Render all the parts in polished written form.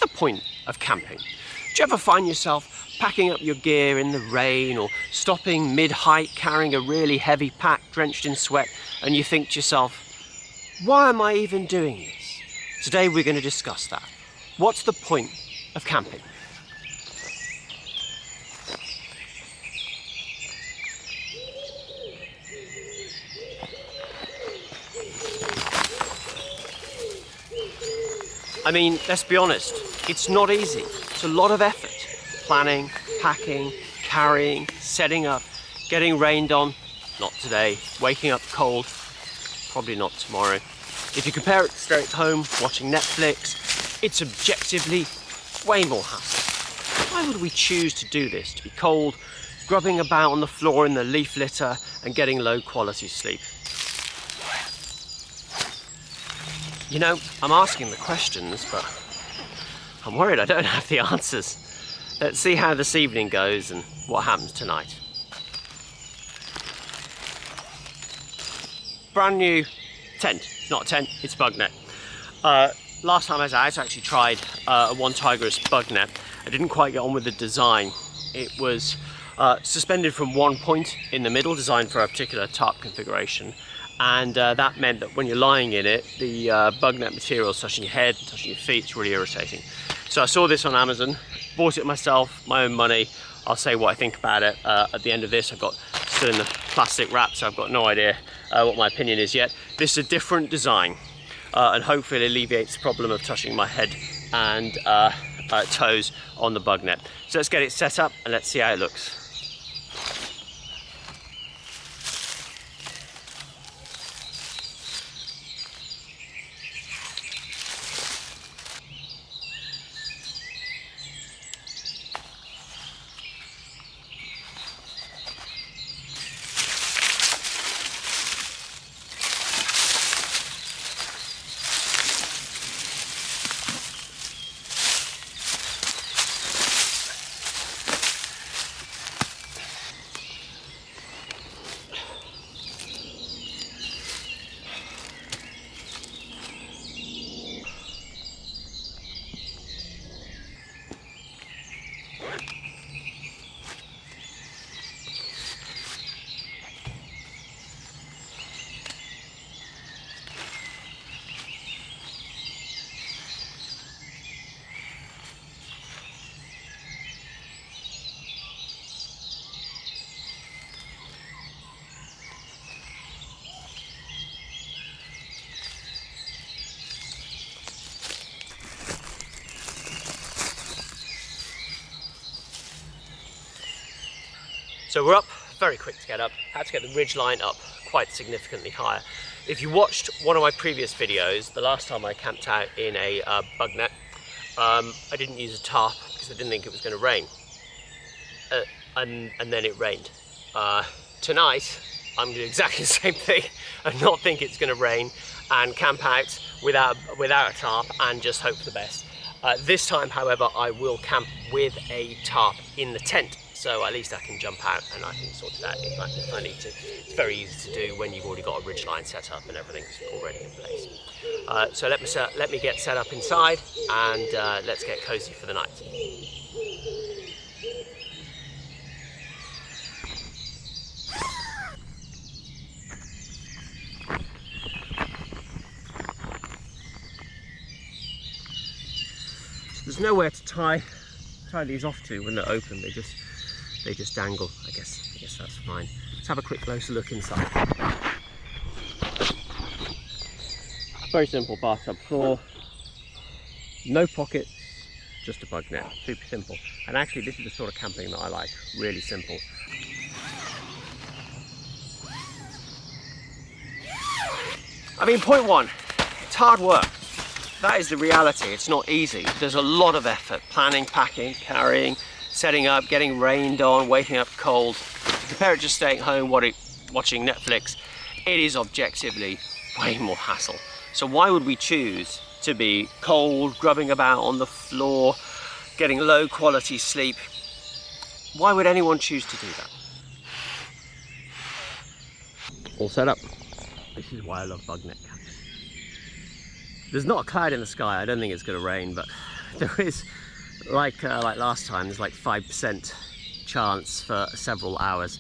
the point of camping? Do you ever find yourself packing up your gear in the rain or stopping mid-hike carrying a really heavy pack drenched in sweat and you think to yourself, why am I even doing this? Today we're going to discuss that. What's the point of camping? I mean, let's be honest, it's not easy. It's a lot of effort. Planning, packing, carrying, setting up, getting rained on, not today, waking up cold, probably not tomorrow. If you compare it to staying at home, watching Netflix, it's objectively way more hassle. Why would we choose to do this? To be cold, grubbing about on the floor in the leaf litter and getting low quality sleep? You know, I'm asking the questions, but I'm worried I don't have the answers. Let's see how this evening goes and what happens tonight. Brand new tent. Not a tent, it's bug net. Last time I was out, I actually tried a OneTigris bug net. I didn't quite get on with the design. It was suspended from one point in the middle, designed for a particular tarp configuration. And that meant that when you're lying in it, the bug net material is touching your head, touching your feet. It's really irritating. So I saw this on Amazon, bought it myself, my own money. I'll say what I think about it at the end of this. I've got still in the plastic wrap, so I've got no idea what my opinion is yet. This is a different design, and hopefully it alleviates the problem of touching my head and toes on the bug net. So let's get it set up and let's see how it looks. So we're up, very quick to get up. Had to get the ridge line up quite significantly higher. If you watched one of my previous videos, the last time I camped out in a bug net, I didn't use a tarp because I didn't think it was going to rain. And then it rained. Tonight, I'm going to do exactly the same thing and not think it's going to rain and camp out without a tarp and just hope for the best. This time, however, I will camp with a tarp in the tent. So at least I can jump out and I can sort it out if I need to. It's very easy to do when you've already got a ridge line set up and everything's already in place. So let me get set up inside and let's get cozy for the night. There's nowhere to tie these off to when they're open. They just dangle. I guess that's fine. Let's have a quick closer look inside. Very simple bathtub floor, no pockets, just a bug net. Super simple. And actually, this is the sort of camping that I like. Really simple. I mean, point one, it's hard work. That is the reality. It's not easy. There's a lot of effort. Planning, packing, carrying, setting up, getting rained on, waking up cold. Compare it to staying home, watching Netflix. It is objectively way more hassle. So why would we choose to be cold, grubbing about on the floor, getting low quality sleep? Why would anyone choose to do that? All set up. This is why I love bug net camping. There's not a cloud in the sky. I don't think it's going to rain, but there is, like last time, there's like 5% chance for several hours,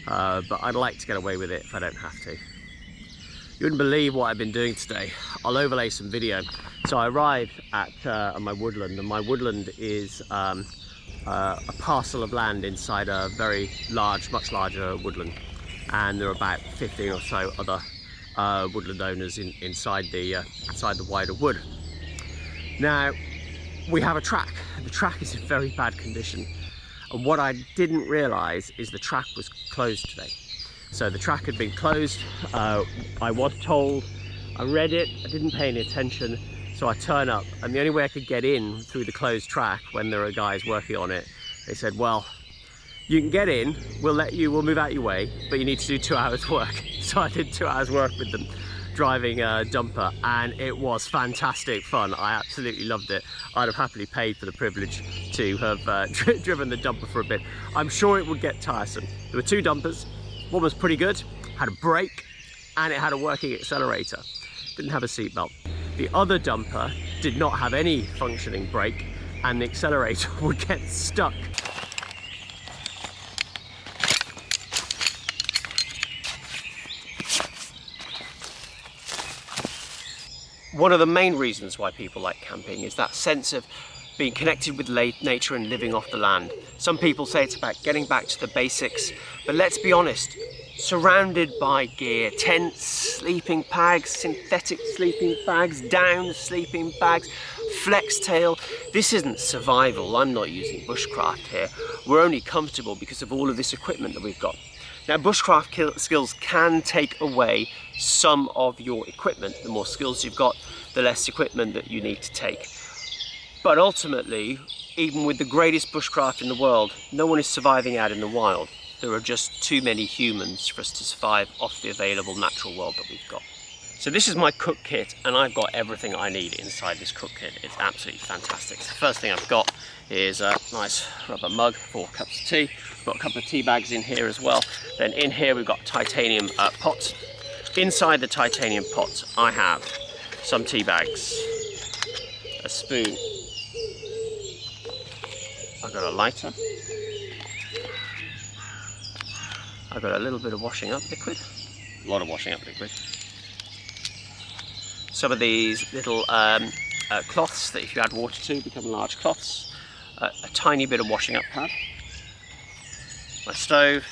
but I'd like to get away with it if I don't have to. You wouldn't believe what I've been doing today. I'll overlay some video. So I arrived at my woodland, and my woodland is a parcel of land inside a very large, much larger woodland, and there are about 15 or so other woodland owners inside the wider wood. Now we have a track. The track is in very bad condition, and what I didn't realize is the track was closed today. So the track had been closed. I was told, I read it, I didn't pay any attention, so I turn up, and the only way I could get in through the closed track when there are guys working on it, they said, well, you can get in, we'll move out your way, but you need to do 2 hours work. So I did 2 hours work with them, driving a dumper, and it was fantastic fun. I absolutely loved it. I'd have happily paid for the privilege to have driven the dumper for a bit. I'm sure it would get tiresome. There were 2 dumpers. One was pretty good, had a brake, and it had a working accelerator. Didn't have a seatbelt. The other dumper did not have any functioning brake, and the accelerator would get stuck. One of the main reasons why people like camping is that sense of being connected with nature and living off the land. Some people say it's about getting back to the basics, but let's be honest, surrounded by gear, tents, sleeping bags, synthetic sleeping bags, down sleeping bags, flex tail, this isn't survival. I'm not using bushcraft here. We're only comfortable because of all of this equipment that we've got. Now, bushcraft skills can take away some of your equipment. The more skills you've got, the less equipment that you need to take. But ultimately, even with the greatest bushcraft in the world, no one is surviving out in the wild. There are just too many humans for us to survive off the available natural world that we've got. So this is my cook kit, and I've got everything I need inside this cook kit. It's absolutely fantastic. So the first thing I've got is a nice rubber mug for cups of tea. I've got a couple of tea bags in here as well. Then in here we've got titanium pots. Inside the titanium pots I have some tea bags, a spoon, I've got a lighter, I've got a little bit of washing up liquid, a lot of washing up liquid, some of these little cloths that if you add water to become large cloths, a tiny bit of washing up pad, my stove,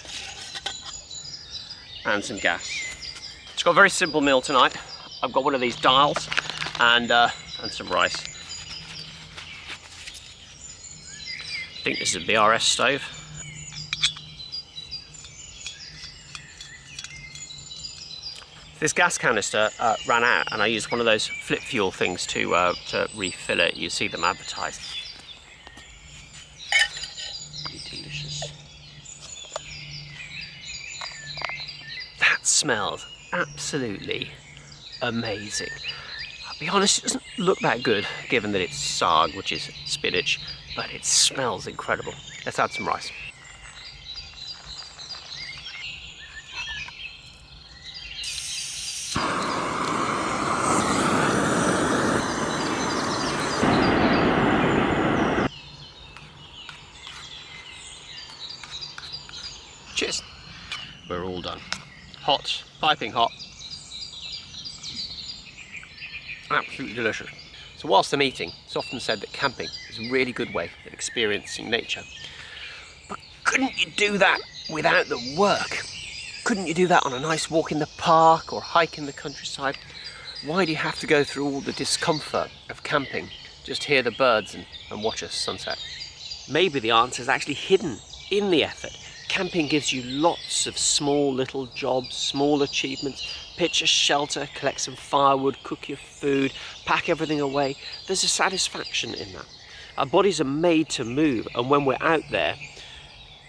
and some gas. It's got a very simple meal tonight. I've got one of these dials and some rice. I think this is a BRS stove. This gas canister ran out, and I used one of those flip fuel things to refill it. You see them advertised. Delicious. That smells absolutely amazing. I'll be honest, it doesn't look that good given that it's sag, which is spinach, but it smells incredible. Let's add some rice. Cheers. We're all done. Hot, piping hot. Absolutely delicious. So whilst I'm eating, it's often said that camping is a really good way of experiencing nature. But couldn't you do that without the work? Couldn't you do that on a nice walk in the park or hike in the countryside? Why do you have to go through all the discomfort of camping? Just hear the birds and watch a sunset. Maybe the answer is actually hidden in the effort. Camping gives you lots of small little jobs, small achievements. Pitch a shelter, collect some firewood, cook your food, pack everything away. There's a satisfaction in that. Our bodies are made to move, and when we're out there,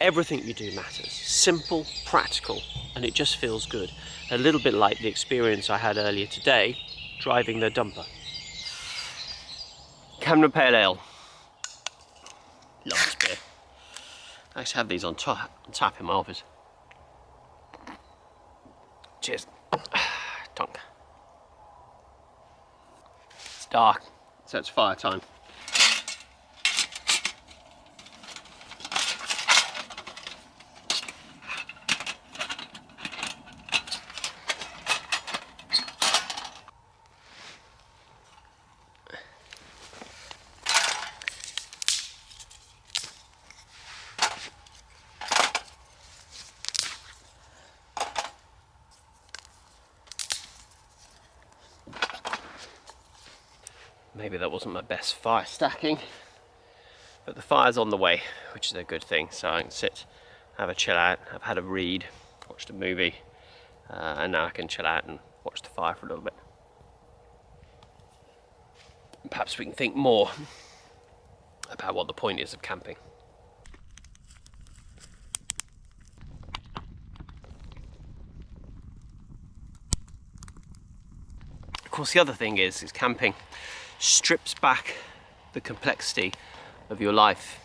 everything you do matters. Simple, practical, and it just feels good. A little bit like the experience I had earlier today, driving the dumper. Camden Pale Ale. Love this beer. I used to have these on tap in my office. Cheers. Tonk. It's dark, so it's fire time. maybe that wasn't my best fire stacking, but the fire's on the way, which is a good thing. So I can sit, have a chill out. I've had a read, watched a movie, and now I can chill out and watch the fire for a little bit. Perhaps we can think more about what the point is of camping. Of course, the other thing is camping strips back the complexity of your life.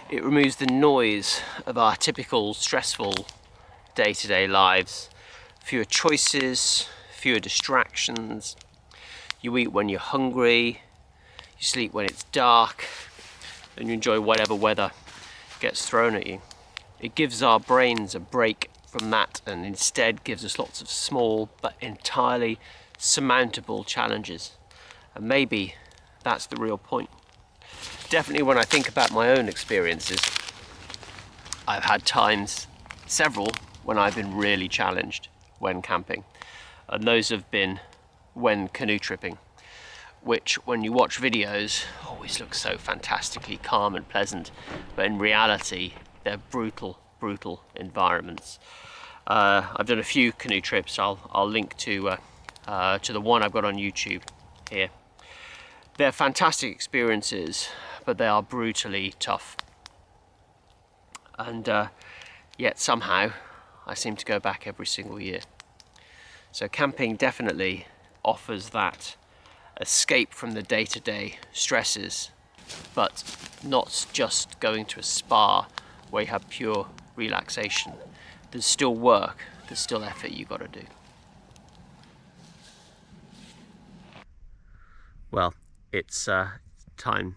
It removes the noise of our typical stressful day-to-day lives. Fewer choices, fewer distractions. You eat when you're hungry, you sleep when it's dark, and you enjoy whatever weather gets thrown at you. It gives our brains a break from that and instead gives us lots of small but entirely surmountable challenges. And maybe that's the real point. Definitely when I think about my own experiences, I've had times, several, when I've been really challenged when camping. And those have been when canoe tripping, which when you watch videos always look so fantastically calm and pleasant, but in reality they're brutal environments. I've done a few canoe trips. I'll link to the one I've got on YouTube here. They're fantastic experiences, but they are brutally tough. And yet somehow I seem to go back every single year. So camping definitely offers that escape from the day-to-day stresses, but not just going to a spa where you have pure relaxation. There's still work, there's still effort you've got to do. Well, it's time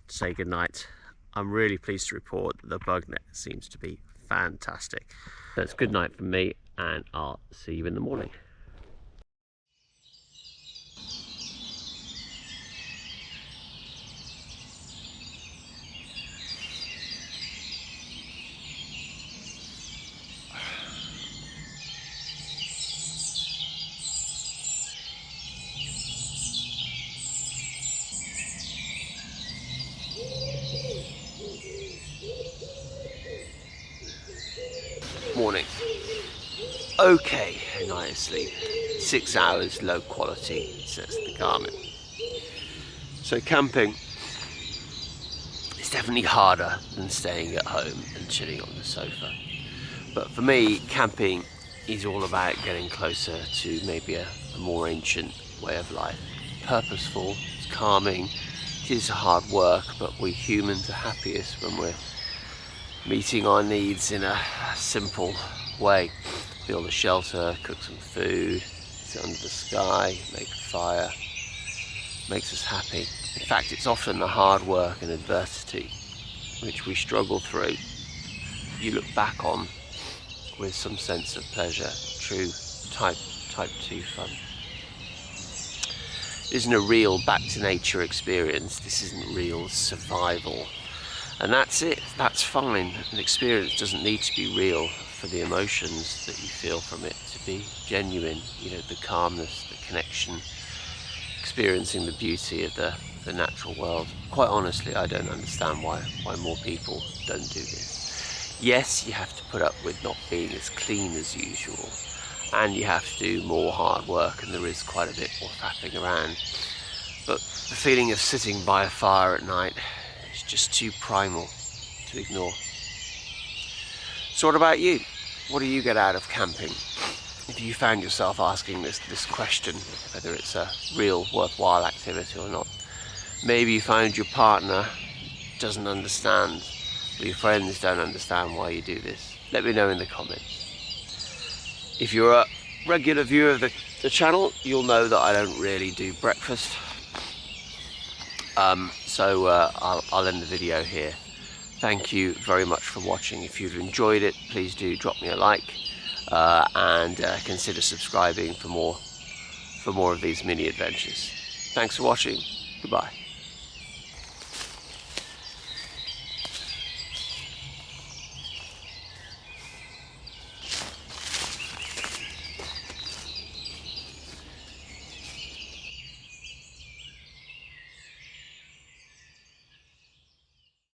to say goodnight. I'm really pleased to report that the bug net seems to be fantastic. So it's good night from me, and I'll see you in the morning. Morning. Okay, a night of sleep. 6 hours, low quality, says the Garmin. So camping is definitely harder than staying at home and chilling on the sofa. But for me, camping is all about getting closer to maybe a more ancient way of life. Purposeful, it's calming, it is hard work, but we humans are happiest when we're meeting our needs in a simple way. Build a shelter, cook some food, sit under the sky, make a fire. Makes us happy. In fact, it's often the hard work and adversity which we struggle through you look back on with some sense of pleasure, true type 2 fun. This isn't a real back to nature experience. This isn't real survival. And that's it, that's fine. An experience doesn't need to be real for the emotions that you feel from it to be genuine. You know, the calmness, the connection, experiencing the beauty of the natural world. Quite honestly, I don't understand why more people don't do this. Yes, you have to put up with not being as clean as usual, and you have to do more hard work, and there is quite a bit more faffing around. But the feeling of sitting by a fire at night, just too primal to ignore. So what about you? What do you get out of camping? If you found yourself asking this question, whether it's a real worthwhile activity or not, maybe you found your partner doesn't understand, or your friends don't understand why you do this. Let me know in the comments. If you're a regular viewer of the channel, you'll know that I don't really do breakfast. So I'll end the video here. Thank you very much for watching. If you've enjoyed it, please do drop me a like and consider subscribing for more of these mini adventures. Thanks for watching. Goodbye.